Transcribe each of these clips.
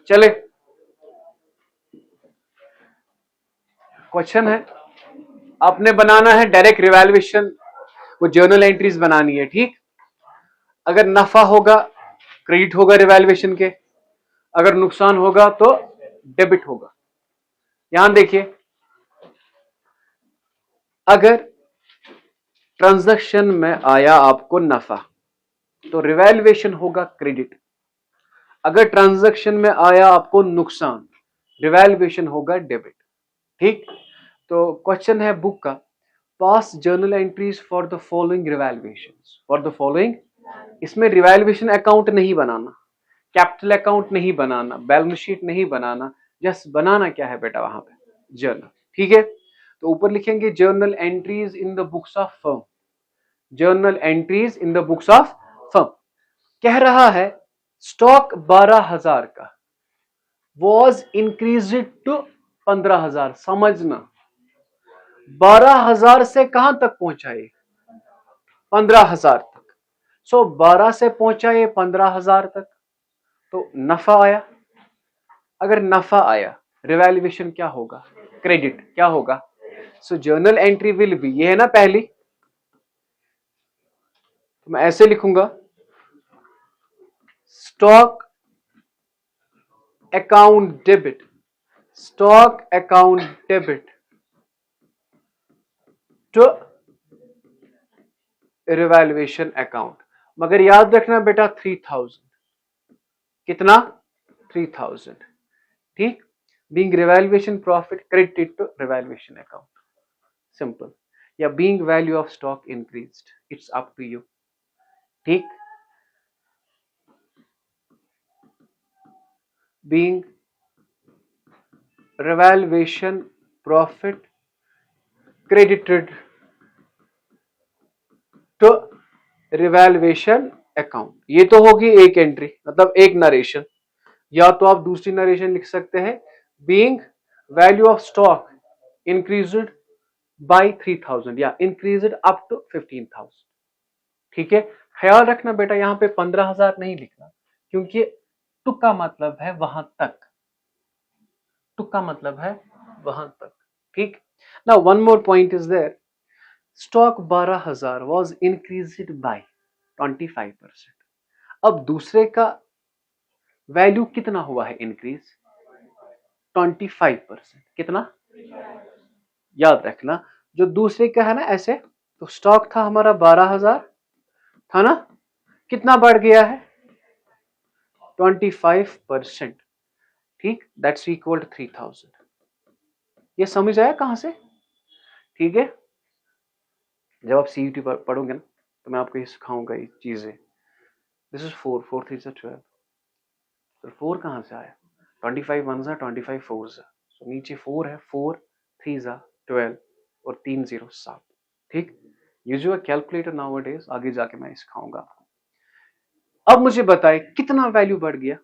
चले, क्वेश्चन है, आपने बनाना है डायरेक्ट रिवैल्यूएशन, वो जर्नल एंट्रीज बनानी है। ठीक, अगर नफा होगा क्रेडिट होगा रिवैल्यूएशन के, अगर नुकसान होगा तो डेबिट होगा। यहां देखिए, अगर ट्रांजैक्शन में आया आपको नफा तो रिवैल्यूएशन होगा क्रेडिट, अगर ट्रांजैक्शन में आया आपको नुकसान रिवैल्यूएशन होगा डेबिट। ठीक, तो क्वेश्चन है बुक का, pass journal entries for the following revaluations, for the following. इसमें रिवैल्यूएशन अकाउंट नहीं बनाना, कैपिटल अकाउंट नहीं बनाना, बैलेंस शीट नहीं बनाना, जस्ट बनाना क्या है बेटा वहां पे, जर्नल। ठीक है, तो ऊपर लिखेंगे journal entries in the books of firm, journal entries in the books of firm. कह रहा है स्टॉक 12,000 का वॉज इंक्रीज टू 15,000। समझना, 12,000 से कहां तक पहुंचा ये, 15,000 तक। सो 12 से पहुंचा ये 15,000 तक, तो नफा आया। अगर नफा आया रिवैल्यूएशन क्या होगा, क्रेडिट क्या होगा। So journal entry will be, ये है ना पहली, तो मैं ऐसे लिखूंगा, stock account debit, stock account debit to revaluation account. मगर याद रखना बेटा 3,000, कितना, 3,000। ठीक, being revaluation profit credited to revaluation account, simple. या being value of stock increased, it's up to you. ठीक, being revaluation profit credited to revaluation account, ये तो होगी एक एंट्री, मतलब एक नरेशन। या तो आप दूसरी नरेशन लिख सकते हैं, being value of stock increased bye 3,000 या इंक्रीज्ड अप टू 15,000। ठीक है, ख्याल रखना बेटा यहां पे 15,000 नहीं लिखना, क्योंकि टू का मतलब है वहां तक, टू का मतलब है वहां तक। ठीक, now one more point is there, stock 12,000 was increased by 25%। अब दूसरे का वैल्यू कितना हुआ है इंक्रीज, 25%। कितना, याद रखना, जो दूसरे का है ना ऐसे, तो स्टॉक था हमारा 12,000 था ना, कितना बढ़ गया है 25%। ठीक, दैट्स इक्वल टू 3,000। ये समझ आया कहां से। ठीक है, जब आप सीईटी पढ़ोगे ना तो मैं आपको ये सिखाऊंगा ये चीजें। दिस इज 4, 4 3 से 12, तो 4 कहां से आया, 25 1 जा 25 4 जा, तो नीचे 4 है, 4 3 जा 12 और 3 0 7। ठीक, यूज योर कैलकुलेटर नाउअडेज, आगे जाके मैं सिखाऊंगा आपको। अब मुझे बताए कितना वैल्यू बढ़ गया,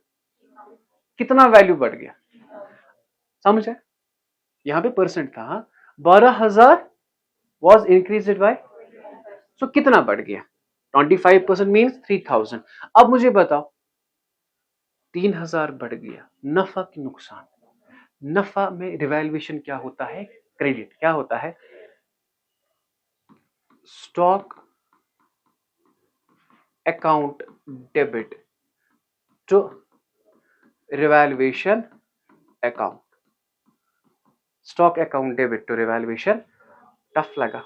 कितना वैल्यू बढ़ गया, समझ है, यहां पे परसेंट था, 12,000 वॉज इंक्रीज्ड बाय, सो कितना बढ़ गया, 25% मीन्स 3,000। अब मुझे बताओ 3,000 बढ़ गया, नफा की नुकसान, नफा में रिवैल्यूएशन क्या होता है, क्रेडिट क्या होता है, stock account debit to revaluation account, stock account debit to revaluation. Tough लगा,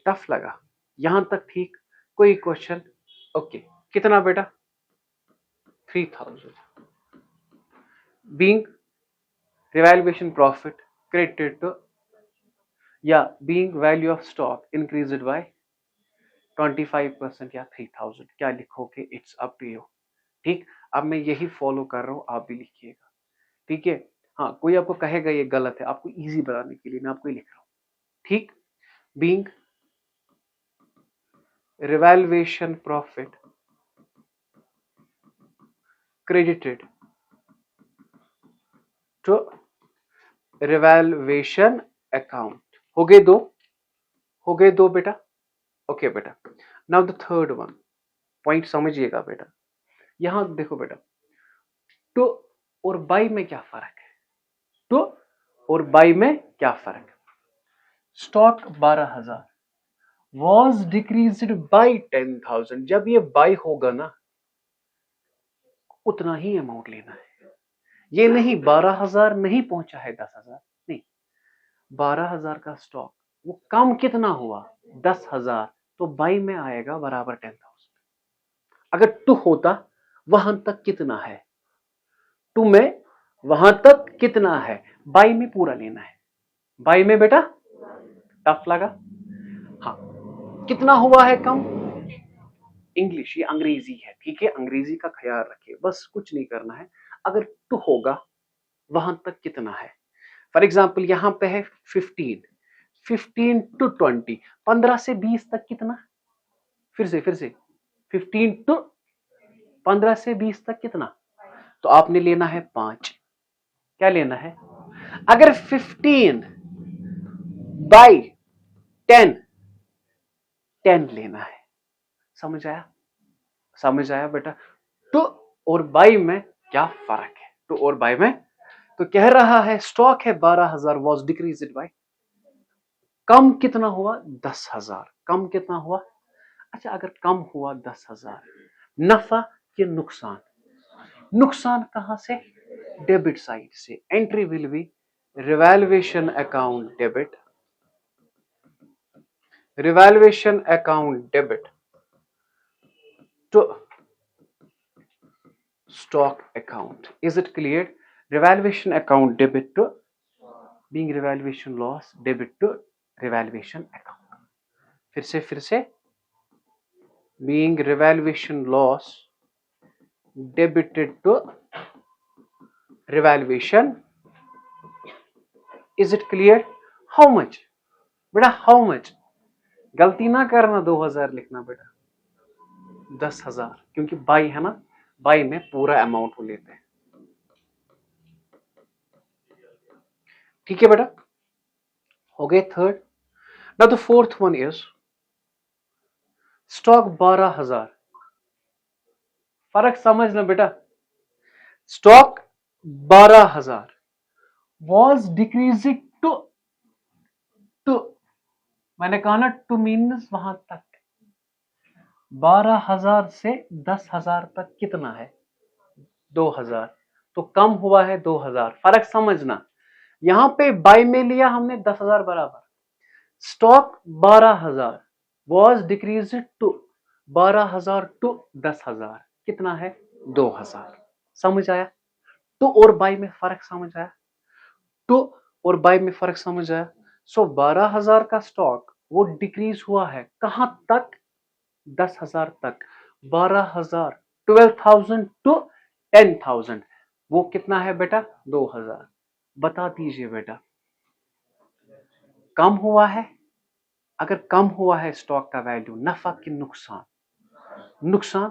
टफ लगा यहां तक, ठीक, कोई क्वेश्चन, ओके, कितना बेटा 3,000, being revaluation profit credited to, या being value of stock increased by 25% या 3,000, क्या लिखोगे, इट्स अप टू यू। ठीक, अब मैं यही फॉलो कर रहा हूं, आप भी लिखिएगा। ठीक है, हाँ, कोई आपको कहेगा ये गलत है, आपको इजी बनाने के लिए मैं आपको ये लिख रहा हूं। ठीक, being revaluation profit credited to revaluation account, हो गए दो, हो गए दो बेटा। ओके बेटा, now the third one, point समझिएगा बेटा। यहां देखो बेटा, टू और बाई में क्या फर्क है? टू और बाई में क्या फर्क है? Stock 12,000 was decreased by 10,000। जब ये बाई होगा ना, उतना ही अमाउंट लेना है। ये नहीं 12,000 नहीं पहुंचा है 10,000, नहीं, 12,000 का स्टॉक वो कम कितना हुआ? 10,000, तो बाई में आएगा बराबर 10,000। अगर टू होता वहां तक कितना है, टू में वहां तक कितना है, बाई में पूरा लेना है। बाई में बेटा टफ लगा? हाँ, कितना हुआ है कम? इंग्लिश, ये अंग्रेजी है, ठीक है, अंग्रेजी का ख्याल रखिए, बस कुछ नहीं करना है। अगर टू होगा वहां तक कितना है? फॉर एग्जाम्पल यहां पे है 15, 15 टू 20, 15 से 20 तक कितना? फिर से 15 टू 15 से 20 तक कितना? तो आपने लेना है 5। क्या लेना है? अगर 15 बाई 10, 10 लेना है। समझ आया? समझ आया बेटा? टू और बाई में क्या फर्क है? टू और बाई में तो कह रहा है स्टॉक है 12,000 वॉज डिक्रीज्ड बाय, कम कितना हुआ? 10,000। कम कितना हुआ? अच्छा, अगर कम हुआ 10,000, नफा कि नुकसान? नुकसान कहां से? डेबिट साइड से। Entry will be revaluation account debit, revaluation account debit to stock account. Is it clear? Revaluation account debit to being revaluation loss, debit to revaluation account. फिर से being revaluation loss debited to revaluation. Is it clear? How much? बेटा how much? गलती ना करना 2,000 लिखना बेटा, 10,000, क्योंकि by है ना, बाई में पूरा अमाउंट वो लेते हैं। ठीक है बेटा, हो गए third. Now the fourth one is stock 12,000। फर्क समझना बेटा, stock 12,000 was decreasing to, to मैंने कहा ना टू मीन्स वहां तक, 12,000 से 10,000 तक कितना है? 2,000, तो कम हुआ है 2,000। फर्क समझना, यहां पे बाई में लिया हमने 10,000 बराबर, stock 12,000 was decrease to 12,000 to 10,000 कितना है? 2,000। समझ आया? टू और बाई में फर्क समझ आया? टू और बाई में फर्क समझ आया? सो 12,000 का स्टॉक वो डिक्रीज हुआ है कहां तक? 10,000 तक। 12,000, 12,000 टू 10,000, वो कितना है बेटा? 2,000। बता दीजिए बेटा, कम हुआ है? अगर कम हुआ है स्टॉक का वैल्यू, नफा कि नुकसान? नुकसान,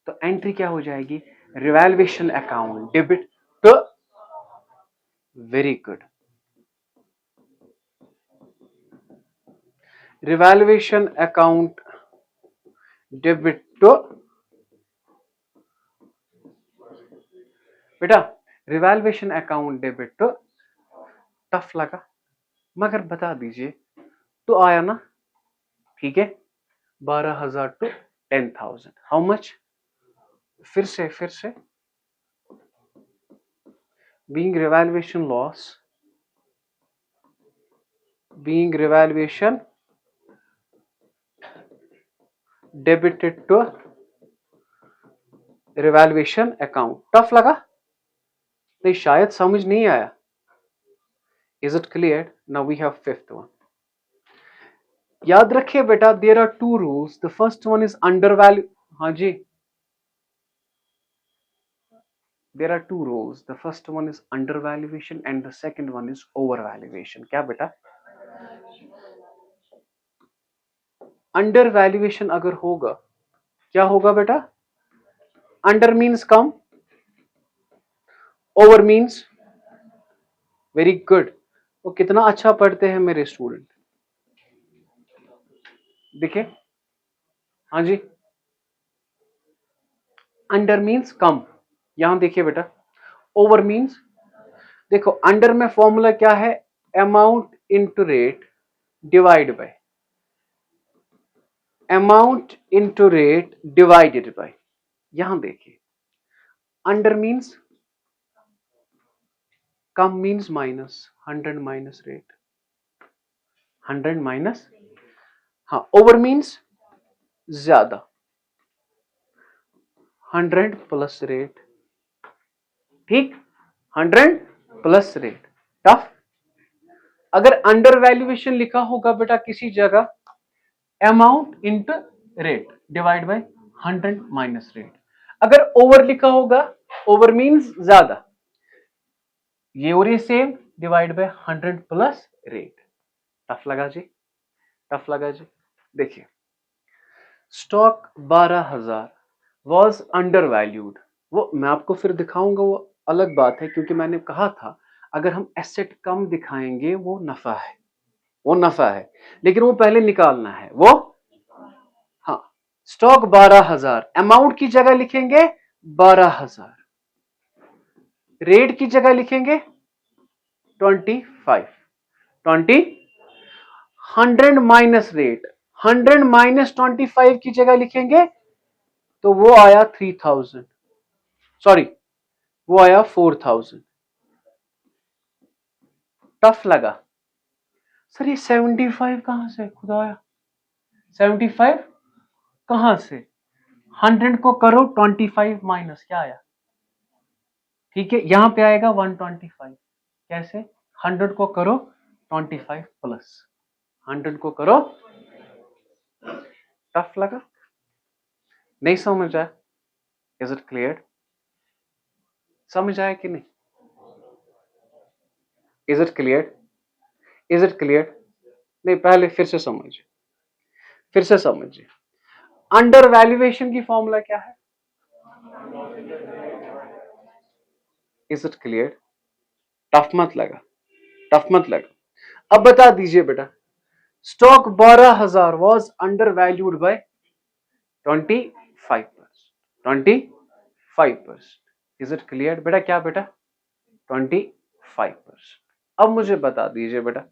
तो एंट्री क्या हो जाएगी? Revaluation account debit to, very good, revaluation account debit to, बेटा revaluation account debit to, tough लगा मगर बता दीजिए, तो आया ना, ठीक है, 12,000 टू 10,000, हाउ मच? फिर से being revaluation loss, being revaluation debited to revaluation account। Tough लगा? नहीं, शायद समझ नहीं आया। Is it clear? Now we have fifth one. याद रखिए बेटा, there are two rules. The first one is undervalue, हाँ जी, there are two rules. The first one is undervaluation and the second one is overvaluation. क्या बेटा? अंडरवैल्यूएशन अगर होगा, क्या होगा बेटा? अंडर मीन्स कम, ओवर मीन्स, वेरी गुड। वो कितना अच्छा पढ़ते हैं मेरे स्टूडेंट, देखिए, हाँ जी, अंडर मीन्स कम, यहां देखिए बेटा, ओवर मीन्स, देखो अंडर में फॉर्मूला क्या है, amount into rate divide by, amount into rate divided by, यहां देखिए अंडर मीन्स कम means minus 100 minus rate, 100 minus, हाँ ओवर मीन्स ज्यादा, 100 प्लस रेट, ठीक, 100 प्लस रेट। टफ, अगर अंडर वैल्यूएशन लिखा होगा बेटा किसी जगह amount into rate divide by 100 minus rate, अगर ओवर लिखा होगा, ओवर मीन्स ज्यादा, ये और ये same divide by 100 plus rate. Tough लगा जी, टफ लगा जी। देखिए स्टॉक 12,000 वॉज अंडर वैल्यूड, वो मैं आपको फिर दिखाऊंगा, वो अलग बात है, क्योंकि मैंने कहा था अगर हम एसेट कम दिखाएंगे वो नफा है, वो नफा है, लेकिन वो पहले निकालना है वो, हाँ स्टॉक 12,000, अमाउंट की जगह लिखेंगे 12,000, रेट की जगह लिखेंगे 25, 100 माइनस रेट, 100 माइनस 25 की जगह लिखेंगे तो वो आया 3,000, सॉरी वो आया 4,000। टफ लगा सर, ये 75 कहां से खुदाया, 75 कहां से, 100 को करो 25 माइनस, क्या आया, ठीक है यहां पे आएगा 125, कैसे, 100 को करो 25 प्लस, 100 को करो, टफ लगा, नहीं समझ आया, इज इट क्लियर, समझ आया कि नहीं, is it clear, is it clear, नहीं पहले फिर से समझिए, फिर से समझिए, अंडर वैल्यूएशन की फॉर्मूला क्या है, इज इट क्लियर, टफ मत लगा, टफ मत लगा। अब बता दीजिए बेटा, stock 12,000 was under valued bye 25%, 25%, is it clear बेटा, क्या बेटा 25%। अब मुझे बता दीजिए बेटा,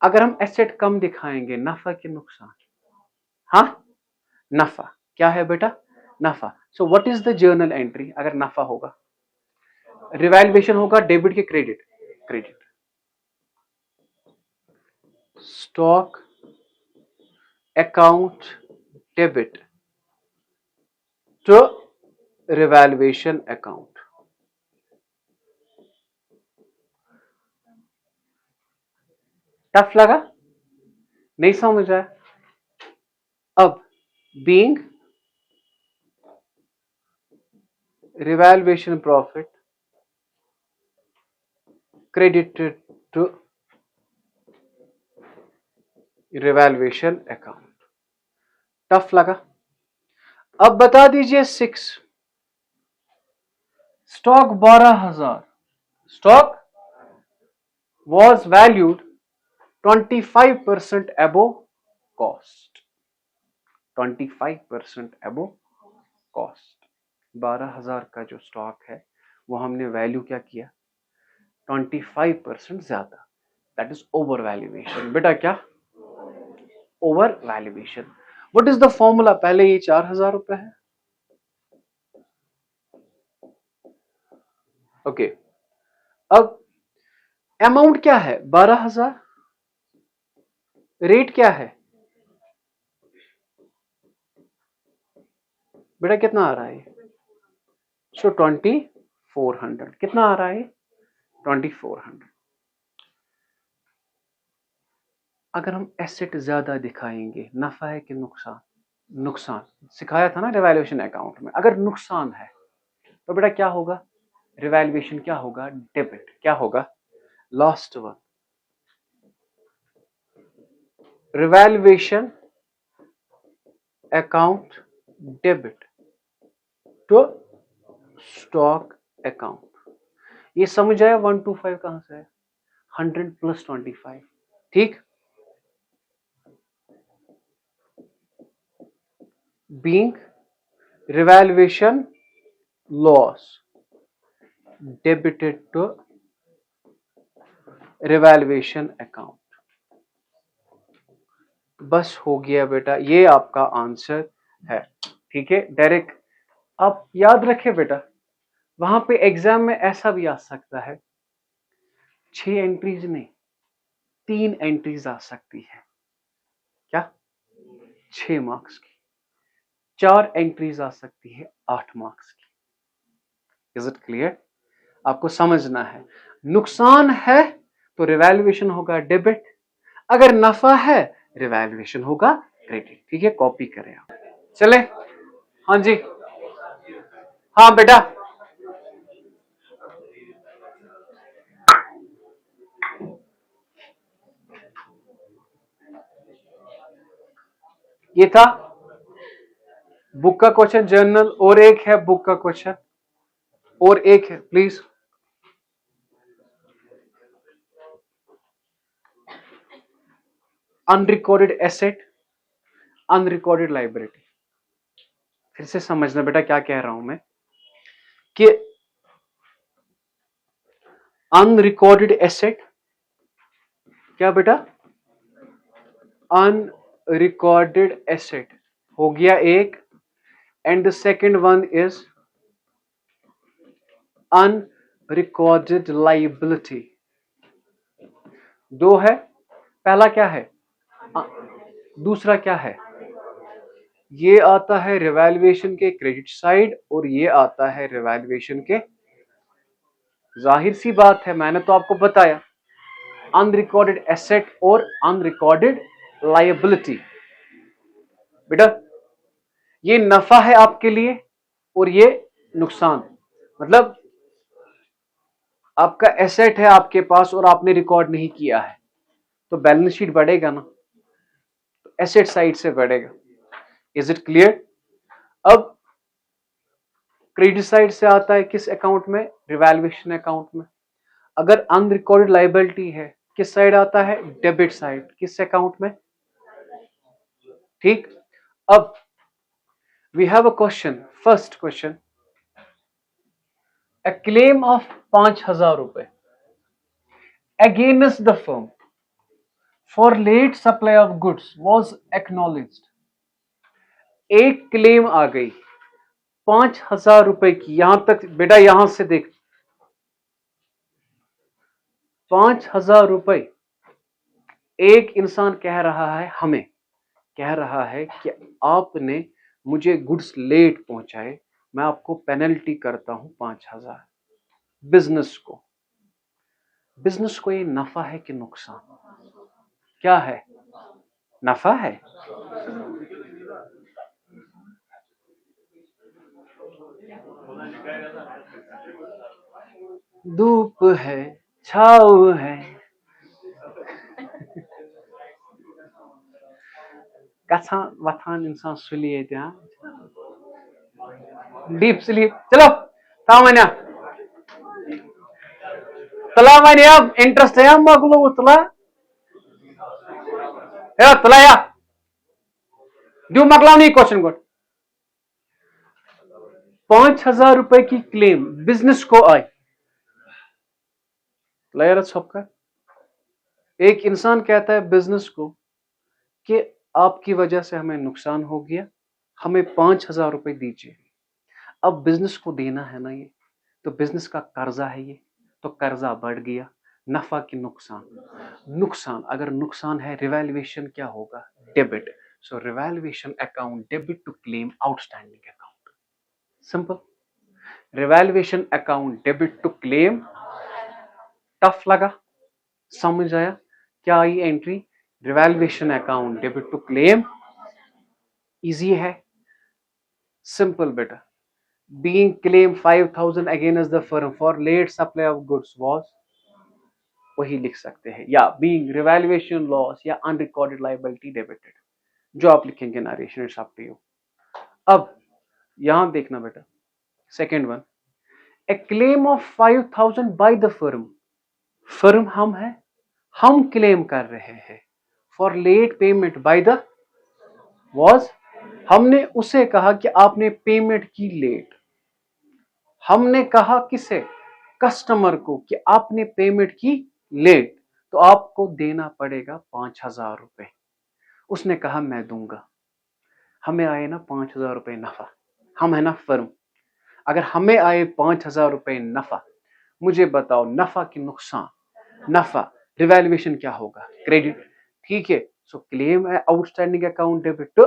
अगर हम एसेट कम दिखाएंगे नफा के नुकसान, हाँ नफा, क्या है बेटा नफा, so what is the journal entry, अगर नफा होगा, रिवैल्यूएशन होगा डेबिट के credit, credit, stock account debit to revaluation account, tough लगा, नहीं समझ आया, अब being revaluation profit credited to revaluation account, tough लगा। अब बता दीजिए 6, stock 12,000, stock was valued 25% above cost, 25% above cost, 12,000 का जो स्टॉक है वो हमने वैल्यू क्या किया 25% ज्यादा, दैट इज ओवर वैल्यूएशन, बेटा क्या over valuation. What is the formula, पहले ये 4,000 रुपए है, ओके अब अमाउंट क्या है 12,000, रेट क्या है बेटा कितना आ रहा है, सो 2400, कितना आ रहा है 2400। अगर हम एसेट ज्यादा दिखाएंगे नफा है कि नुकसान, नुकसान, सिखाया था ना रिवैल्यूएशन अकाउंट में, अगर नुकसान है तो बेटा क्या होगा, रिवैल्यूएशन क्या होगा डेबिट, क्या होगा last one, revaluation account debit to stock account, ये समझ आया 125 कहां से है, 100 प्लस 25, ठीक, being revaluation loss debited to revaluation account. बस हो गया बेटा, ये आपका आंसर है। ठीक है डायरेक्ट आप याद रखें बेटा, वहां पे एग्जाम में ऐसा भी आ सकता है 6 एंट्रीज नहीं 3 एंट्रीज आ सकती है। क्या 6 मार्क्स की, 4 एंट्रीज आ सकती है 8 मार्क्स की। Is it clear? आपको समझना है, नुकसान है तो रिवैल्यूएशन होगा डेबिट, अगर नफा है रिवैल्यूएशन होगा क्रेडिट। ठीक है, कॉपी करें आप। चले, हाँ जी, हाँ बेटा, ये था बुक का क्वेश्चन जर्नल, और एक है बुक का क्वेश्चन, और एक है please. Unrecorded asset, unrecorded liability. फिर से समझना बेटा क्या कह रहा हूं मैं, कि अनरिकॉर्डेड एसेट क्या बेटा, अनरिकॉर्डेड एसेट हो गया एक, and the second one is unrecorded liability. दो है, पहला क्या है, दूसरा क्या है, ये आता है रिवैल्यूएशन के क्रेडिट साइड और ये आता है रिवैल्यूएशन के, जाहिर सी बात है मैंने तो आपको बताया अनरिकॉर्डेड एसेट और अनरिकॉर्डेड लायबिलिटी। बेटा ये नफा है आपके लिए और ये नुकसान, मतलब आपका एसेट है आपके पास और आपने रिकॉर्ड नहीं किया है तो बैलेंस शीट बढ़ेगा ना, तो एसेट साइड से बढ़ेगा। Is it clear? अब क्रेडिट साइड से आता है किस अकाउंट में, रिवैल्यूएशन अकाउंट में। अगर अनरिकॉर्डेड लायबिलिटी है किस साइड आता है, डेबिट साइड, किस अकाउंट में। ठीक, अब we have a question, first question, a claim of 5,000 रुपए against the firm for late supply of goods was acknowledged। एक क्लेम आ गई 5,000 रुपए की, यहां तक बेटा, यहां से देख 5,000 रुपए एक इंसान कह रहा है, हमें कह रहा है कि आपने मुझे गुड्स लेट पहुंचाए, मैं आपको पेनल्टी करता हूं 5,000। बिजनेस को ये नफा है कि नुकसान, क्या है, नफा है। धूप है, छाव है, गछान वथान इंसान सुलिए त्या डीप स्लीप। चलो तामन्या तला मनिया इंटरेस्ट है मगलो तला या तला या जो मगला नहीं क्वेश्चन को। 5,000 रुपए की क्लेम बिजनेस को आई, लायर सबका एक इंसान कहता है बिजनेस को कि आपकी वजह से हमें नुकसान हो गया, हमें 5,000 रुपए दीजिए। अब बिजनेस को देना है ना ये, तो बिजनेस का कर्जा है ये, तो कर्जा बढ़ गया, नफा की नुकसान, नुकसान अगर नुकसान है रिवैल्यूएशन क्या होगा, debit. So revaluation account debit to claim outstanding account, simple. Revaluation account debit to claim, tough लगा, समझ आया क्या आई entry, revaluation account debit to claim, easy है, सिंपल बेटा। being claimed 5,000 against the firm for late supply of goods was, वही लिख सकते हैं, या being revaluation loss या unrecorded liability debited, जो आप लिखेंगे narration, it's up to you. अब यहां देखना बेटा, second one, a claim of 5,000 by the firm, firm हम है, हम क्लेम कर रहे हैं for late payment by the was, हमने उसे कहा कि आपने पेमेंट की लेट, हमने कहा किसे, कस्टमर को, कि आपने पेमेंट की लेट तो आपको देना पड़ेगा 5,000 रुपए। उसने कहा मैं दूंगा। हमें आए ना 5,000 रुपए नफा, हम है ना फर्म, अगर हमें आए 5,000 रुपए नफा, मुझे बताओ नफा की नुकसान, नफा रिवैल्यूएशन क्या होगा, क्रेडिट। ठीक है, so claim outstanding account debit to,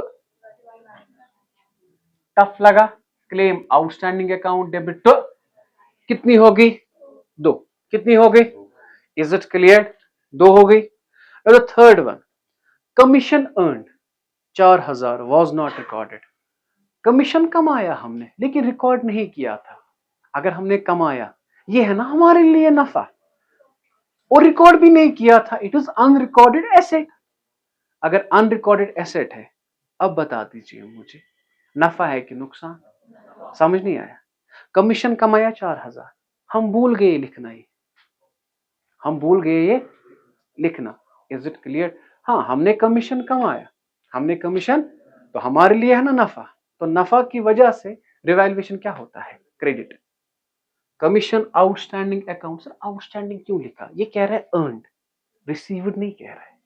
tough लगा, claim outstanding account debit to कितनी होगी, 2, कितनी हो गई, इज इट क्लियर, 2 हो गई। Third one, commission earn 4,000 was not recorded. Commission कमाया हमने लेकिन रिकॉर्ड नहीं किया था। अगर हमने कमाया, ये है ना हमारे लिए नफा, और रिकॉर्ड भी नहीं किया था, इट इज अनरिकॉर्डेड एसेट। अगर अनरिकॉर्डेड एसेट है, अब बता दीजिए मुझे नफा है कि नुकसान, समझ नहीं आया। कमीशन कमाया 4,000, हम भूल गए लिखना, ये हम भूल गए ये लिखना, इज इट क्लियर। हाँ, हमने कमीशन कमाया, हमने कमीशन, तो हमारे लिए है ना नफा, तो नफा की वजह से रिवैल्यूएशन क्या होता है, credit. Commission outstanding account, sir outstanding क्यों लिखा, ये कह रहा है अर्नड, रिसीव्ड नहीं कह रहा है।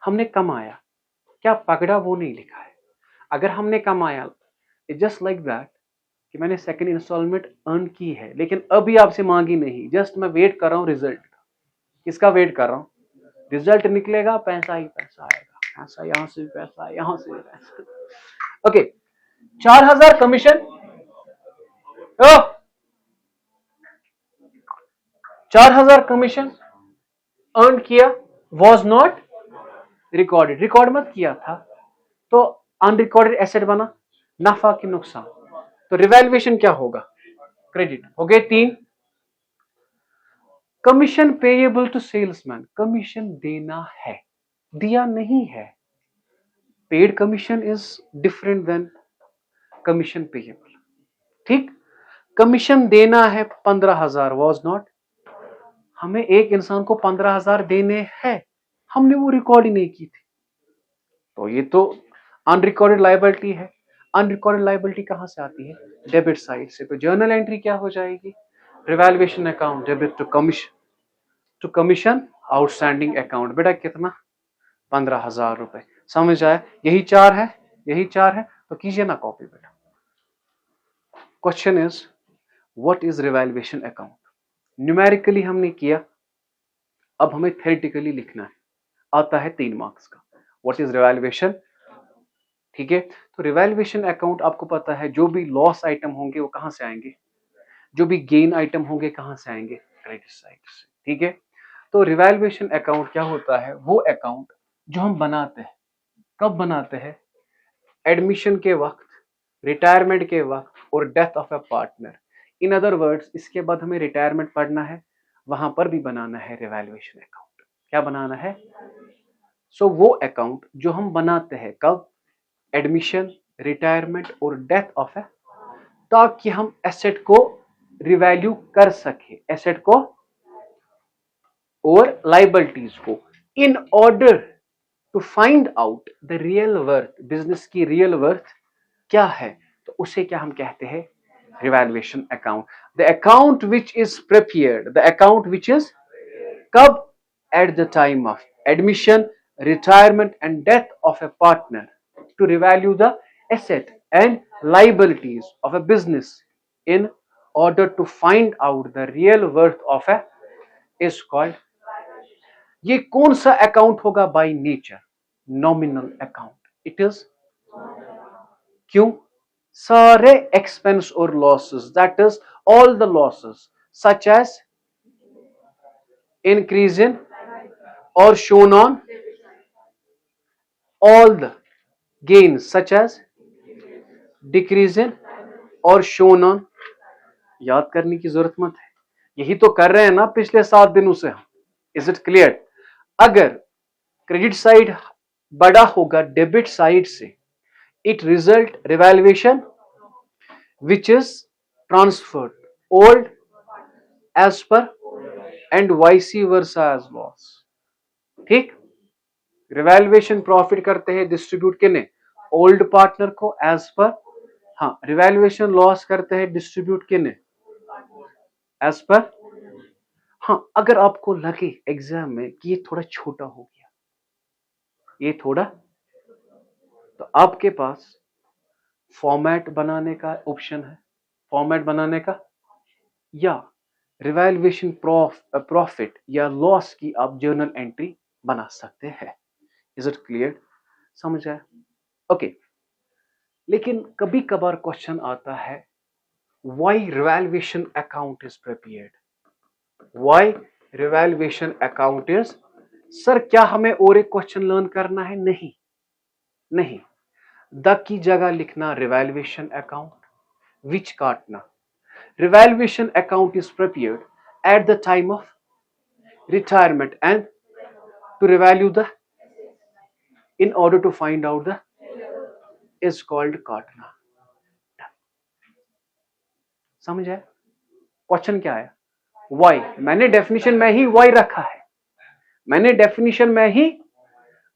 हमने कमाया, क्या पकड़ा वो नहीं लिखा है। अगर हमने कमाया, जस्ट लाइक दैट कि मैंने सेकंड इंस्टॉलमेंट अर्न की है लेकिन अभी आपसे मांगी नहीं, जस्ट मैं वेट कर रहा हूं रिजल्ट का। किसका वेट कर रहा हूं, रिजल्ट निकलेगा, पैसा ही पैसा आएगा, पैसा यहां से भी पैसा, यहां से भी पैसा। ओके, 4,000 कमीशन, 4,000 कमीशन अर्न किया, वॉज नॉट रिकॉर्डेड, रिकॉर्ड मत किया था, तो अनरिकॉर्डेड एसेट बना, नफा की नुकसान, तो रिवैल्यूएशन क्या होगा, क्रेडिट हो गए 3। Commission payable to salesman, commission देना है, दिया नहीं है। Paid commission is different than commission payable. ठीक, कमीशन देना है 15,000 वॉज नॉट, हमें एक इंसान को 15,000 देने हैं, हमने वो रिकॉर्ड ही नहीं की थी, तो ये तो अनरिकॉर्डेड लायबिलिटी है। अनरिकॉर्डेड लायबिलिटी कहां से आती है, डेबिट साइड से, तो जर्नल एंट्री क्या हो जाएगी, revaluation account debit to commission outstanding account. बेटा कितना, 15,000 रुपए, समझ आया, यही 4 है, यही 4 है, तो कीजिए ना कॉपी बेटा। Question is what is revaluation account, numerically हमने किया, अब हमें थ्योरेटिकली लिखना है, आता है 3 मार्क्स का, व्हाट इज रिवैल्यूएशन। ठीक है, तो रिवैल्यूएशन अकाउंट आपको पता है, जो भी लॉस आइटम होंगे वो कहां से आएंगे, जो भी गेन आइटम होंगे कहां से आएंगे, क्रेडिट साइड से। ठीक है, तो रिवैल्यूएशन अकाउंट क्या होता है, वो अकाउंट जो हम बनाते हैं, कब बनाते हैं, एडमिशन के वक्त, रिटायरमेंट के वक्त, और death of A partner. In other words, इसके बाद हमें रिटायरमेंट पढ़ना है, वहां पर भी बनाना है रिवैल्यूएशन अकाउंट। क्या बनाना है, सो वो अकाउंट जो हम बनाते हैं कब, एडमिशन, रिटायरमेंट और डेथ ऑफ ए, ताकि हम एसेट को रिवैल्यू कर सके, एसेट को और लाइबिलिटीज को, in order to find out the real worth, business की रियल वर्थ क्या है, तो उसे क्या हम कहते हैं, revaluation account. The account which is prepared, the account which is कब, at the time of admission, retirement and death of a partner, to revalue the asset and liabilities of a business in order to find out the real worth of a is called, ये कौन सा account होगा, by nature nominal account, it is, क्यों, सारे expense और losses, that is all the losses such as increase in और shown on, all the gains such as decrease in और shown on, याद करने की जरूरत मत है, यही तो कर रहे हैं ना पिछले 7 दिनों से हम, इज इट क्लियर। अगर क्रेडिट साइड बड़ा होगा डेबिट साइड से, it result revaluation which is transferred old as पर and vice versa as loss. ठीक, रिवैल्यूएशन प्रॉफिट करते हैं डिस्ट्रीब्यूट किने, ओल्ड पार्टनर को एज पर, हाँ, रिवैल्यूएशन लॉस करते हैं डिस्ट्रीब्यूट किने, एज पर, हाँ अगर आपको लगे एग्जाम में कि ये थोड़ा छोटा हो गया, ये थोड़ा, तो आपके पास फॉर्मेट बनाने का ऑप्शन है, फॉर्मेट बनाने का, या रिवैल्यूएशन प्रॉफिट या लॉस की आप जर्नल एंट्री बना सकते हैं। Is it clear? समझ आया? ओके। लेकिन कभी कभार क्वेश्चन आता है, why revaluation account is prepared, why revaluation account is, sir क्या हमें और एक क्वेश्चन लर्न करना है? नहीं नहीं, द की जगह लिखना रिवैल्यूएशन अकाउंट, विच काटना, revaluation account is prepared at the time of retirement and to revalue the, in order to find out the, is called काटना। समझ आया? क्वेश्चन क्या है? वाई, मैंने डेफिनेशन में ही वाई रखा है, मैंने डेफिनेशन में ही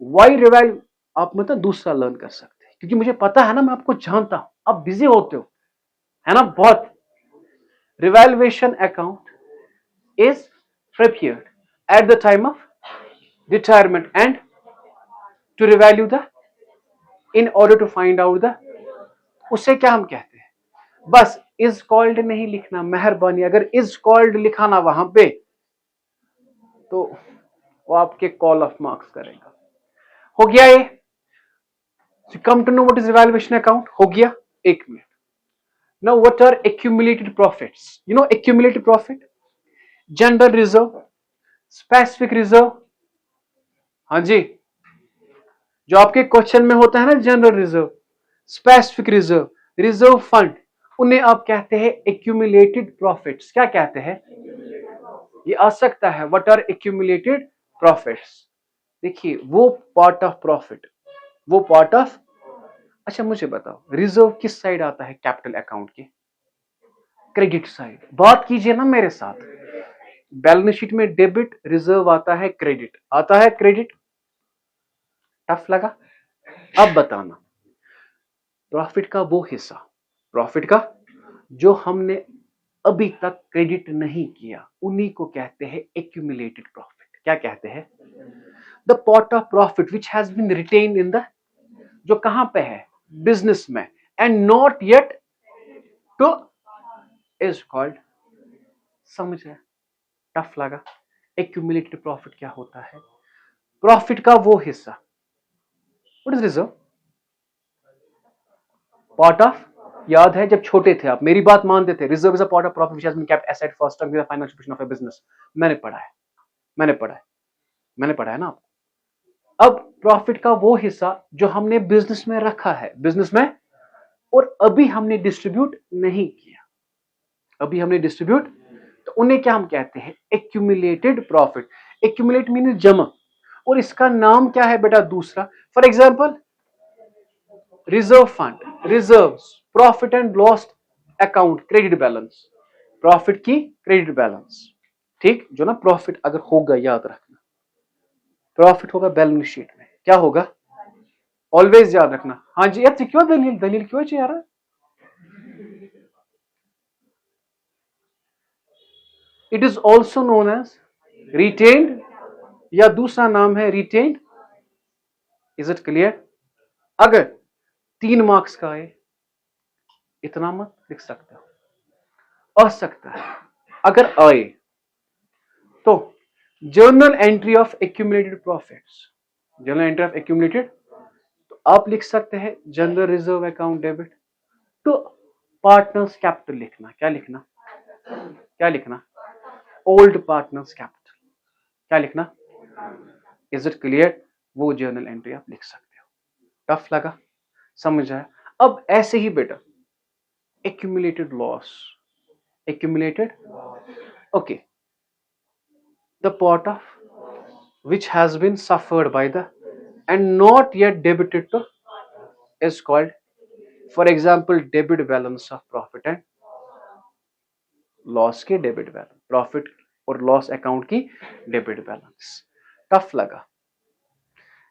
वाई रिवैल्यू, आप मतलब दूसरा लर्न कर सकते हैं, क्योंकि मुझे पता है ना, मैं आपको जानता हूं, आप बिजी होते हो, है ना बहुत। Revaluation account is prepared at the time of retirement and to revalue the, in order to find out the, उसे क्या हम कहते हैं? बस is called नहीं लिखना, मेहरबानी, अगर is called लिखा ना वहां पे तो वो आपके कॉल ऑफ मार्क्स करेगा। हो गया ये? Come to know what is revaluation account, हो गया? एक minute. Now what are accumulated profits? You know accumulated profit, general reserve, specific reserve, हाँ जी, जो आपके क्वेश्चन में होता है ना, general reserve, specific reserve, reserve fund, उन्हें आप कहते हैं एक्यूमुलेटेड प्रॉफिट्स। क्या कहते हैं? ये आ सकता है, व्हाट आर एक्यूमुलेटेड प्रॉफिट्स। देखिए वो पार्ट ऑफ प्रॉफिट, वो पार्ट ऑफ, अच्छा मुझे बताओ रिजर्व किस साइड आता है कैपिटल अकाउंट के? Credit side. बात कीजिए ना मेरे साथ, बैलेंस शीट में डेबिट, रिजर्व आता है क्रेडिट, आता है क्रेडिट। टफ लगा? अब बताना, प्रॉफिट का वो हिस्सा, प्रॉफिट का जो हमने अभी तक क्रेडिट नहीं किया, उन्हीं को कहते हैं एक्यूमुलेटेड प्रॉफिट। क्या कहते हैं? The part of profit which has been retained in the, जो कहां पे है? बिजनेस में, and not yet to, is called, समझ है? टफ लगा? एक्यूमुलेटेड प्रॉफिट क्या होता है? प्रॉफिट का वो हिस्सा, what is reserve? Part of, याद है जब छोटे थे आप मेरी बात मानते थे, reserve is a part of profit which has been kept asset for strengthening the financial position of a business. मैंने पढ़ा है, मैंने पढ़ा है, मैंने पढ़ा है ना आपको। अब प्रॉफिट का वो हिस्सा जो हमने बिजनेस में रखा है, बिजनेस में, और अभी हमने डिस्ट्रीब्यूट नहीं किया, अभी हमने डिस्ट्रीब्यूट, तो उन्हें क्या हम कहते हैं? Accumulated profit. एक्यूमुलेट मीन जमा, और इसका नाम क्या है बेटा? दूसरा। For example reserve fund, reserves, profit and loss account, credit balance, profit की क्रेडिट बैलेंस, ठीक, जो ना प्रॉफिट अगर होगा, याद रखना, प्रॉफिट होगा बैलेंस शीट में, क्या होगा? ऑलवेज याद रखना। हाँ जी यार, क्यों दलील, दलील क्यों चाहिए यार? It is also known as retained, या दूसरा नाम है रिटेन्ड। Is it clear? अगर 3 मार्क्स का आए, इतना मत लिख सकते हो, आ सकता है अगर आए तो journal entry of accumulated profits, journal entry of accumulated, तो आप लिख सकते हैं general reserve account debit to partners capital लिखना। क्या लिखना? क्या लिखना? Old partners capital. क्या लिखना? Is it clear? वो जर्नल एंट्री आप लिख सकते हो। टफ लगा? समझ आया? अब ऐसे ही बेटा accumulated loss, accumulated, okay, the part of which has been suffered by the and not yet debited to is called, for example, debit balance of profit and loss के debit balance, profit और loss account की debit balance। Tough लगा?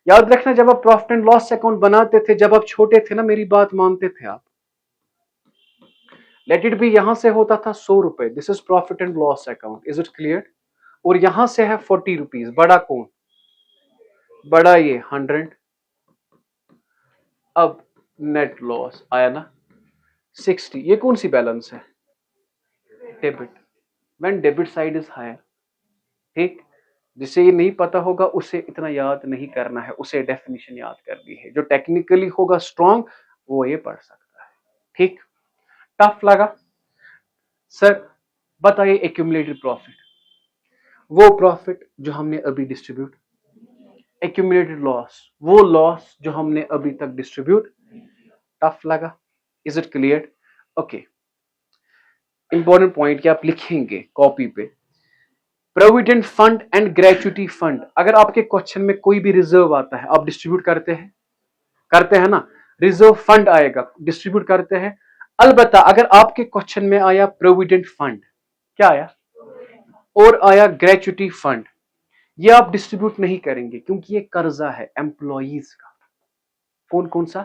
याद रखना, जब आप profit and loss account बनाते थे, जब आप छोटे थे ना, मेरी बात मानते थे आप, लेट इट बी यहां से होता था 100 रुपए, this is profit and loss account, is it clear? और यहां से है 40 रुपीज, बड़ा कौन? बड़ा ये 100। अब नेट लॉस आया ना 60, ये कौन सी बैलेंस है? Debit. When debit side is higher, ठीक, जिसे ये नहीं पता होगा उसे इतना याद नहीं करना है, उसे डेफिनेशन याद करनी है। जो टेक्निकली होगा स्ट्रॉन्ग वो ये पढ़ सकता है, ठीक। टफ लगा सर? बताइए एक्यूमुलेटेड प्रॉफिट, वो प्रॉफिट जो हमने अभी डिस्ट्रीब्यूट, एक्यूमुलेटेड लॉस वो लॉस जो हमने अभी तक डिस्ट्रीब्यूट। टफ लगा? Is it clear? Okay, important point क्या आप लिखेंगे कॉपी पे, provident fund and gratuity fund. अगर आपके क्वेश्चन में कोई भी रिजर्व आता है, आप डिस्ट्रीब्यूट करते हैं ना, रिजर्व फंड आएगा, डिस्ट्रीब्यूट करते हैं। अलबत्ता अगर आपके क्वेश्चन में आया प्रोविडेंट फंड, क्या आया, और आया ग्रेचुटी फंड, ये आप डिस्ट्रीब्यूट नहीं करेंगे क्योंकि ये कर्जा है एम्प्लॉइज का। कौन कौन सा?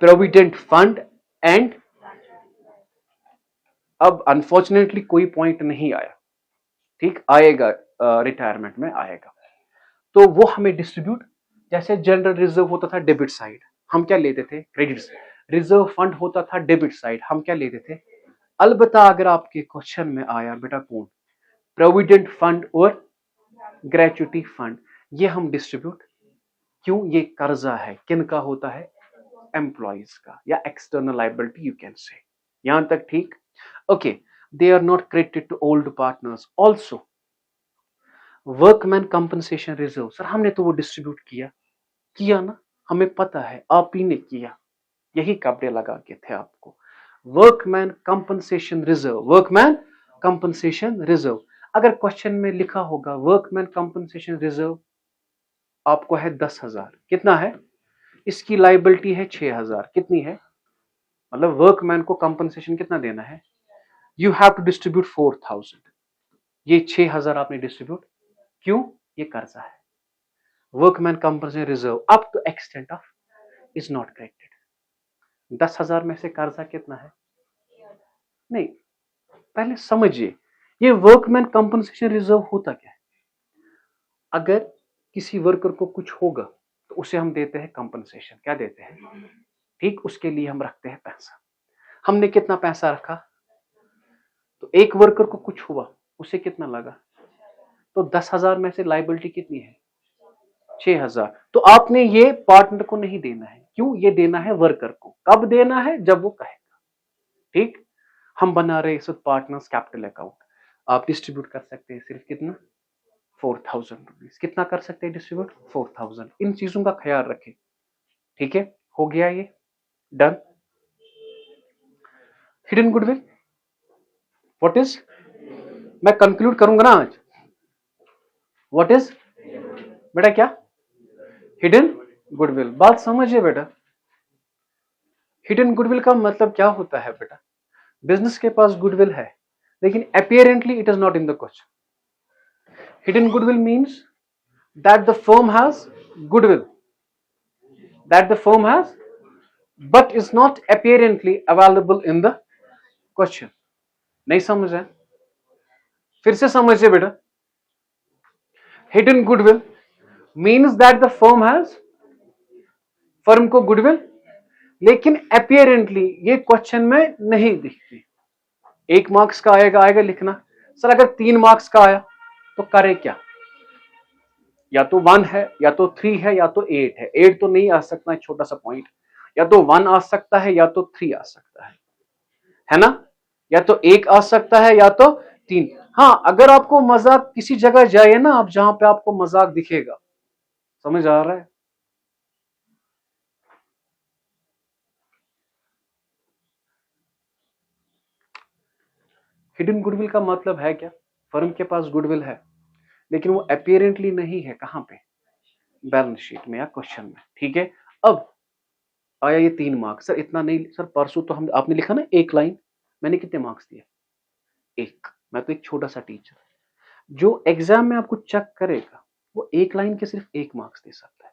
प्रोविडेंट फंड एंड, अब अनफॉर्चुनेटली कोई पॉइंट नहीं आया, ठीक, आएगा रिटायरमेंट में आएगा, तो वो हमें डिस्ट्रीब्यूट, जैसे जनरल रिजर्व होता था डेबिट साइड, हम क्या लेते थे? क्रेडिट। रिजर्व फंड होता था डेबिट साइड, हम क्या लेते थे? अलबत्ता अगर आपके क्वेश्चन में आया बेटा कौन, प्रोविडेंट फंड और ग्रेचुटी फंड, ये हम डिस्ट्रीब्यूट, क्यों? ये कर्जा है, किनका होता है? एम्प्लॉइज का, या external liability you can say. यहां तक ठीक? Okay, they are not credited to old partners. Also workman compensation reserve, sir हमने तो वो डिस्ट्रीब्यूट किया ना, हमें पता है, आप ही ने किया, यही कपड़े लगा के थे आपको। Workman compensation reserve, workman compensation reserve, अगर क्वेश्चन में लिखा होगा वर्कमैन कंपनसेशन रिजर्व आपको है 10,000, कितना है? इसकी लाइबिलिटी है 6,000, कितनी है? मतलब वर्कमैन को कंपनसेशन कितना देना है? यू हैव टू डिस्ट्रीब्यूट 4,000, ये 6,000 आपने डिस्ट्रीब्यूट, क्यों? ये कर्जा है। Workman compensation reserve up to extent of is not credited. 10,000 में से कर्जा कितना है? नहीं, पहले समझिए ये वर्कमैन कंपनसेशन रिजर्व होता क्या है। अगर किसी वर्कर को कुछ होगा तो उसे हम देते हैं कंपनसेशन, क्या देते हैं? ठीक, उसके लिए हम रखते हैं पैसा। हमने कितना पैसा रखा? तो एक वर्कर को कुछ हुआ, उसे कितना लगा? तो 10,000 में से लायबिलिटी कितनी है? 6,000। तो आपने ये पार्टनर को नहीं देना है, क्यों? ये देना है वर्कर को। कब देना है? जब वो कहेगा, ठीक। हम बना रहे इस पार्टनर्स कैपिटल अकाउंट, आप डिस्ट्रीब्यूट कर सकते हैं सिर्फ कितना? 4,000 रुपीज। कितना कर सकते हैं डिस्ट्रीब्यूट? 4,000। इन चीजों का ख्याल रखें, ठीक है। हो गया ये, done. Hidden goodwill what is, मैं कंक्लूड करूंगा ना आज, व्हाट इज बेटा, क्या? Hidden goodwill. बात समझिए बेटा, हिडन गुडविल का मतलब क्या होता है बेटा? बिजनेस के पास गुडविल है लेकिन apparently it is not in the question. Hidden goodwill means that the firm has goodwill, but is not apparently available in the question. नहीं समझ रहे? फिर से समझिए बेटा, hidden goodwill means that the firm has, firm को goodwill लेकिन apparently ये क्वेश्चन में नहीं दिखती। 1 मार्क्स का आएगा लिखना। सर अगर 3 मार्क्स का आया तो करे क्या? या तो 1 है, या तो 3 है, या तो 8 है। 8 तो नहीं आ सकता है, छोटा सा पॉइंट, या तो 1 आ सकता है या तो 3 आ सकता है ना? या तो 1 आ सकता है या तो 3। हाँ, अगर आपको मजाक किसी जगह जाए ना आप, जहां पे आपको मजाक दिखेगा, समझ आ रहा है? हिडन गुडविल का मतलब है क्या? फर्म के पास गुडविल है लेकिन वो अपीयरेंटली नहीं है, कहां पे? बैलेंस शीट में या क्वेश्चन में, ठीक है। अब आया ये 3 मार्क्स। सर इतना नहीं सर, परसों तो हम आपने लिखा ना 1 लाइन, मैंने कितने मार्क्स दिए? 1। मैं तो एक छोटा सा टीचर, जो एग्जाम में आपको चेक करेगा वो 1 लाइन के सिर्फ 1 मार्क्स दे सकता है,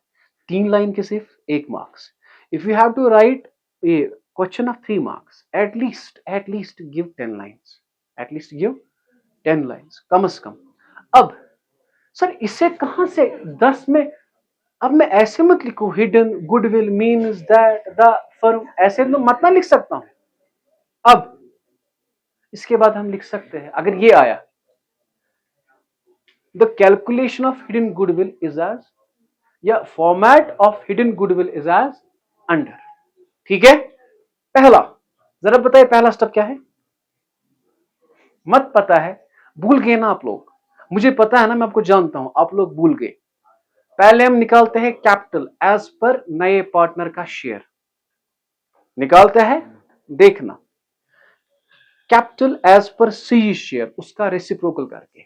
3 लाइन के सिर्फ 1 marks. If you have to write ये question of 3 marks, at least give 10 lines, at least give 10 lines कम से कम। अब सर इसे कहां से 10 में, अब मैं ऐसे मत लिखू hidden goodwill means that the firm, ऐसे तो मत ना लिख सकता हूं। अब इसके बाद हम लिख सकते हैं, अगर ये आया the calculation of hidden goodwill is as, या format of hidden goodwill is as under. ठीक है, पहला जरा बताइए पहला स्टेप क्या है, मत पता है, भूल गए ना आप लोग, मुझे पता है ना, मैं आपको जानता हूं आप लोग भूल गए। पहले हम निकालते हैं कैपिटल एज पर नए पार्टनर का शेयर, निकालते हैं, देखना capital as per C share उसका रेसिप्रोकल करके,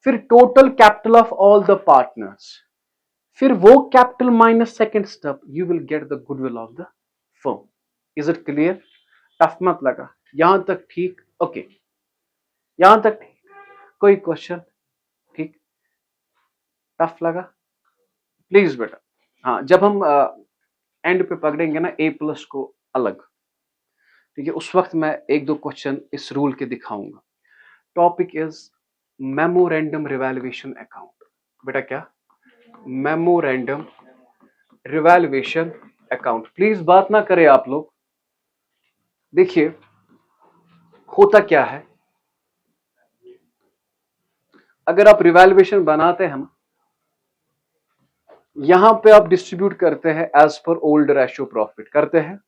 फिर total capital of all the partners, फिर वो capital minus second step, you will get the goodwill of the firm. Is it clear? Tough मत लगा, यहां तक ठीक? ओके, यहां तक ठीक, कोई क्वेश्चन? ठीक, टफ लगा प्लीज बेटा। हाँ, जब हम एंड पे पकड़ेंगे ना ए प्लस को अलग, ठीक है, उस वक्त मैं एक दो क्वेश्चन इस रूल के दिखाऊंगा। Topic is memorandum revaluation account. बेटा क्या? Memorandum revaluation account. प्लीज बात ना करें आप लोग। देखिए होता क्या है, अगर आप रिवैल्यूएशन बनाते हैं ना, यहां पे आप डिस्ट्रीब्यूट करते हैं as per old ratio profit करते हैं।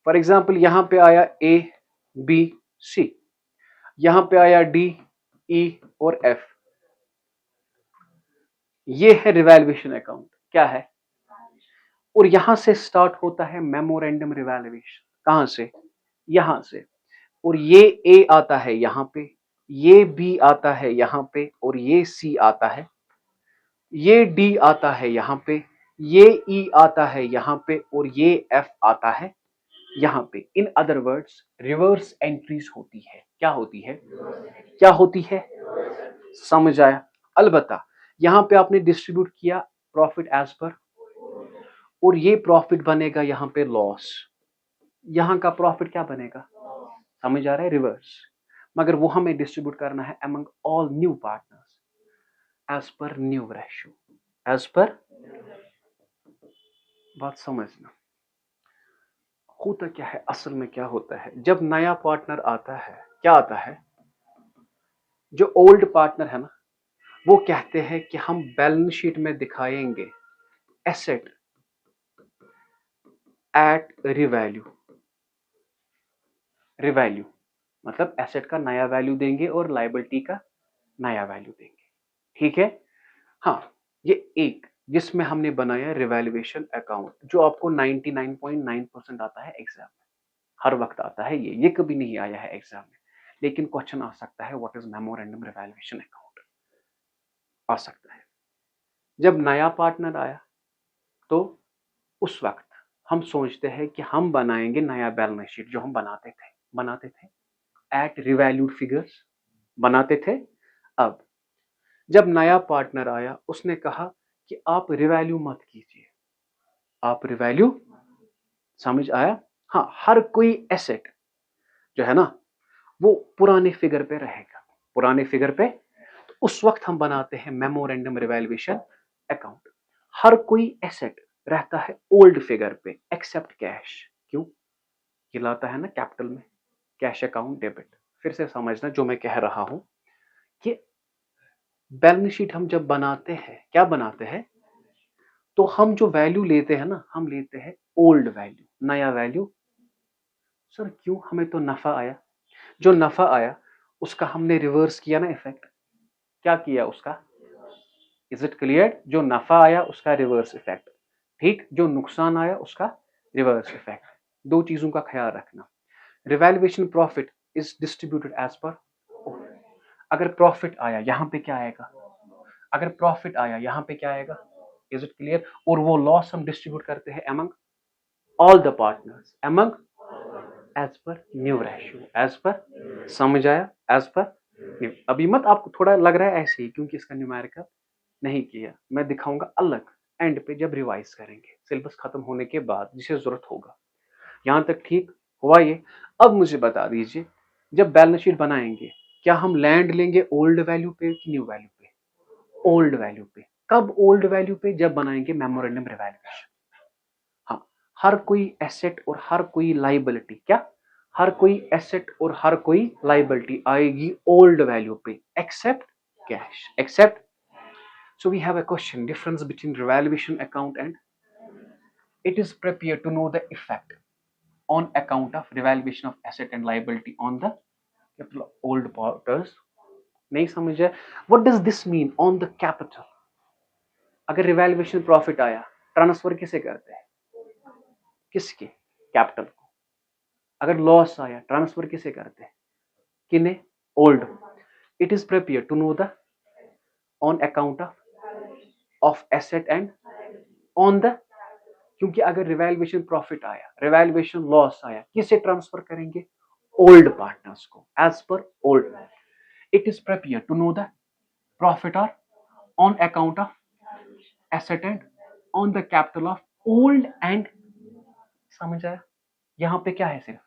फॉर एग्जाम्पल यहां पे आया ए बी सी, यहां पे आया डी ई और एफ, ये है रिवैल्यूएशन अकाउंट। क्या है? और यहां से स्टार्ट होता है मेमोरेंडम रिवैल्यूएशन। कहां से? यहां से। और ये ए आता है यहां पे, ये बी आता है यहां पे, और ये सी आता है, ये डी आता है यहां पे, ये ई आता है यहां पे, और ये एफ आता है यहां पे। In other words reverse entries होती है। क्या होती है? क्या होती है? समझ आया? अलबत्ता यहां पे आपने डिस्ट्रीब्यूट किया प्रॉफिट एज पर, और ये प्रॉफिट बनेगा यहां पे लॉस, यहां का प्रॉफिट क्या बनेगा? समझ आ रहा है? रिवर्स। मगर वो हमें डिस्ट्रीब्यूट करना है among all new partners as per new ratio, as per. बात समझना, होता क्या है असल में, क्या होता है जब नया पार्टनर आता है, क्या आता है, जो ओल्ड पार्टनर है ना, वो कहते हैं कि हम बैलेंस शीट में दिखाएंगे एसेट एट रिवैल्यू। रिवैल्यू मतलब एसेट का नया वैल्यू देंगे और लायबिलिटी का नया वैल्यू देंगे। ठीक है? हाँ, ये एक जिसमें हमने बनाया रिवैल्यूएशन अकाउंट, जो आपको 99.9% आता है एग्जाम में, हर वक्त आता है। ये कभी नहीं आया है एग्जाम में, लेकिन क्वेश्चन आ सकता है what is memorandum revaluation account, आ सकता है। जब नया पार्टनर आया तो उस वक्त हम सोचते हैं कि हम बनाएंगे नया बैलेंस शीट, जो हम बनाते थे एट रिवैल्यूड फिगर्स, बनाते थे। अब जब नया पार्टनर आया, उसने कहा कि आप रिवैल्यू मत कीजिए, आप रिवैल्यू, समझ आया? हाँ, हर कोई एसेट जो है ना वो पुराने फिगर पे रहेगा, पुराने फिगर पे। तो उस वक्त हम बनाते हैं मेमोरेंडम रिवैल्यूएशन अकाउंट। हर कोई एसेट रहता है ओल्ड फिगर पे एक्सेप्ट कैश। क्यों? ये लाता है ना कैपिटल में, कैश अकाउंट डेबिट। फिर से समझना जो मैं कह रहा हूं कि बैलेंस शीट हम जब बनाते हैं, क्या बनाते हैं, तो हम जो वैल्यू लेते हैं ना, हम लेते हैं ओल्ड वैल्यू, नया वैल्यू। सर क्यों? हमें तो नफा आया, जो नफा आया उसका हमने रिवर्स किया ना इफेक्ट। क्या किया उसका? Is it clear? जो नफा आया उसका रिवर्स इफेक्ट, ठीक, जो नुकसान आया उसका रिवर्स इफेक्ट। दो चीजों का ख्याल रखना। Revaluation profit is distributed as per, अगर प्रॉफिट आया यहां पे क्या आएगा, अगर प्रॉफिट आया यहां पे क्या आएगा? Is it clear? और वो लॉस हम डिस्ट्रीब्यूट करते हैं among all the partners, among as per new ratio, as per. समझ आया? As per new. अभी मत आपको थोड़ा लग रहा है ऐसे ही, क्योंकि इसका न्यूमेरिकल नहीं किया, मैं दिखाऊंगा अलग एंड पे जब रिवाइज करेंगे, सिलेबस खत्म होने के बाद जिसे जरूरत होगा। यहां तक ठीक हुआ ये। अब मुझे बता दीजिए, जब बैलेंस शीट बनाएंगे क्या हम लैंड लेंगे ओल्ड वैल्यू पे कि न्यू वैल्यू पे? ओल्ड वैल्यू पे। कब ओल्ड वैल्यू पे? जब बनाएंगे मेमोरेंडम रिवैल्यूएशन। हाँ, हर कोई एसेट और हर कोई लाइबिलिटी, क्या हर कोई एसेट और हर कोई लाइबिलिटी आएगी ओल्ड वैल्यू पे, except cash, except. So we have a question, difference between revaluation account and it is prepared to know the effect on account of revaluation of asset and liability on the capital old partners. नहीं समझे? What does this mean on the capital? अगर revaluation profit आया, transfer किसे करते हैं? किसके? Capital को। अगर लॉस आया, ट्रांसफर किसे करते हैं? किन्हें? Old. It is prepare to know the on account of asset and on the, क्योंकि अगर रिवैल्यूएशन प्रॉफिट आया, रिवैल्यूएशन लॉस आया, किसे ट्रांसफर करेंगे? ओल्ड पार्टनर्स को, as per old. It is prepare to know the profit और on account of asset and on the capital of old and, समझ आया? यहां पे क्या है? सिर्फ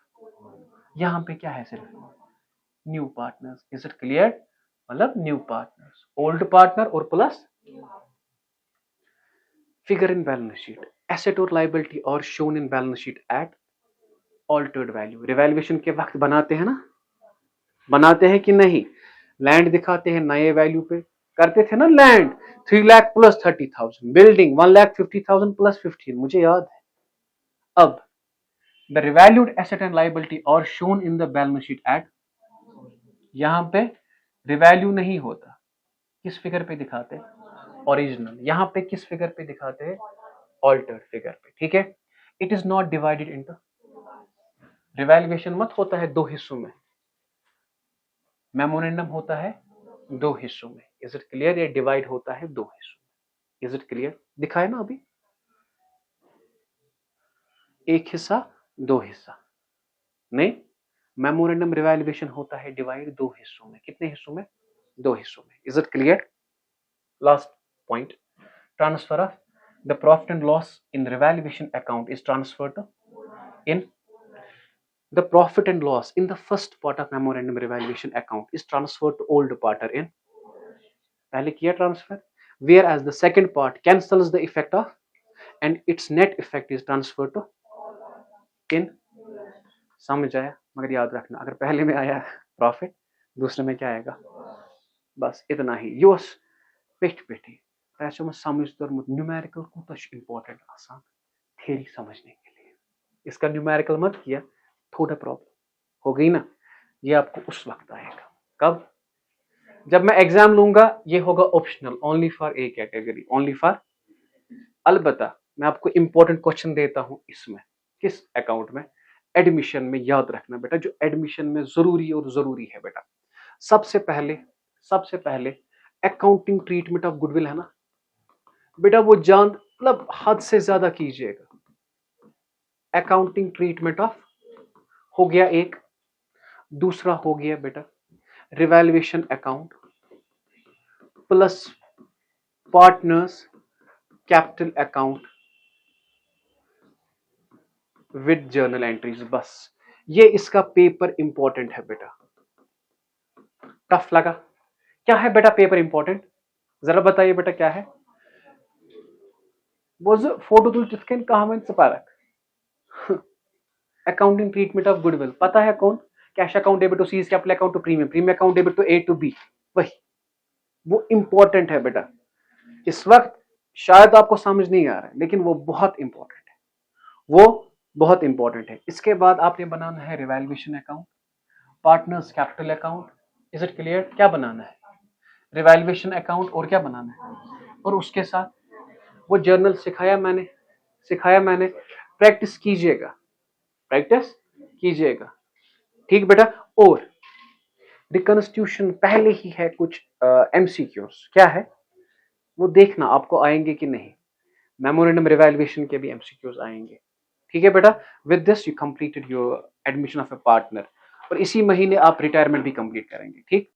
यहां पे क्या है? सिर्फ new partners. Is it clear? मतलब न्यू पार्टनर्स, ओल्ड पार्टनर और plus figure in balance sheet, asset और liability are shown in balance sheet eight altered value. Revaluation के वक्त बनाते हैं ना, बनाते हैं कि नहीं? लैंड दिखाते हैं नए वैल्यू पे, करते थे ना land 3 lakh plus 30,000, building 1,50,000 plus 15, मुझे याद है। अब the revalued asset and liability are shown in the balance sheet at, यहां पे रिवैल्यू नहीं होता, किस फिगर पे दिखाते हैं? ओरिजिनल। यहां पे किस फिगर पे दिखाते हैं? ऑल्टर्ड फिगर पे, ठीक है। It is not divided into, revaluation मत होता है दो हिस्सों में, मेमोरेंडम होता है दो हिस्सों में। Is it clear? ये डिवाइड होता है दो हिस्सों में। Is it clear? दिखाए ना अभी, एक हिस्सा दो हिस्सा नहीं, मेमोरेंडम रिवैल्यूएशन होता है डिवाइड दो हिस्सों में। कितने हिस्सों में? दो हिस्सों में। Is it clear? Last point, transfer of the profit and loss in revaluation account is transferred in the profit and loss in the first part of memorandum revaluation account is transferred to old partner in, पहले किया transfer, whereas the second part cancels the effect of and its net effect is transferred to in, समझ आया? मगर याद रखना, अगर पहले में आया प्रॉफिट, दूसरे में क्या आएगा? बस इतना ही। योस पेट पेटी ऐसे में समझदार मत, न्यूमेरिकल को तो इंपॉर्टेंट आसान थ्योरी समझने के लिए, इसका न्यूमेरिकल मत किया, थोड़ा प्रॉब्लम हो गई ना, ये आपको उस वक्त आएगा। कब? जब मैं एग्जाम लूंगा, ये होगा optional, only for A category, only for. अलबत्ता मैं आपको इंपॉर्टेंट क्वेश्चन देता हूं इसमें, किस अकाउंट में? एडमिशन में। याद रखना बेटा, जो एडमिशन में जरूरी और जरूरी है बेटा, सबसे पहले अकाउंटिंग ट्रीटमेंट ऑफ गुडविल है ना बेटा, वो जान मतलब हद से ज्यादा कीजिएगा। अकाउंटिंग ट्रीटमेंट ऑफ हो गया एक, दूसरा हो गया बेटा revaluation account plus partners capital account with journal entries. बस ये इसका पेपर इंपॉर्टेंट है बेटा। टफ लगा? क्या है बेटा पेपर इंपॉर्टेंट? जरा बताइए बेटा क्या है? वो जो फोटो तुल चित्केन कहा मैंने सपारक अकाउंटिंग ट्रीटमेंट ऑफ गुडविल, पता है कौन? कैश अकाउंट डेबिट टू सीज, capital account to premium, premium account debit to A to B, वही वो इंपॉर्टेंट है बेटा। इस वक्त शायद आपको समझ नहीं आ रहा है, लेकिन वो बहुत इंपॉर्टेंट है, वो बहुत इंपॉर्टेंट है। इसके बाद आपने बनाना है revaluation account, partners capital account. Is it clear? क्या बनाना है? रिवैल्यूएशन अकाउंट और क्या बनाना है? और उसके साथ वो जर्नल सिखाया मैंने, प्रैक्टिस कीजिएगा, ठीक बेटा। और रिकंस्टिट्यूशन पहले ही है, कुछ एमसीक्यूज क्या है वो देखना आपको आएंगे कि नहीं, मेमोरेंडम रिवैल्यूएशन के भी एमसीक्यूज आएंगे, ठीक है बेटा। With this you completed your admission of A partner, और इसी महीने आप रिटायरमेंट भी कंप्लीट करेंगे, ठीक।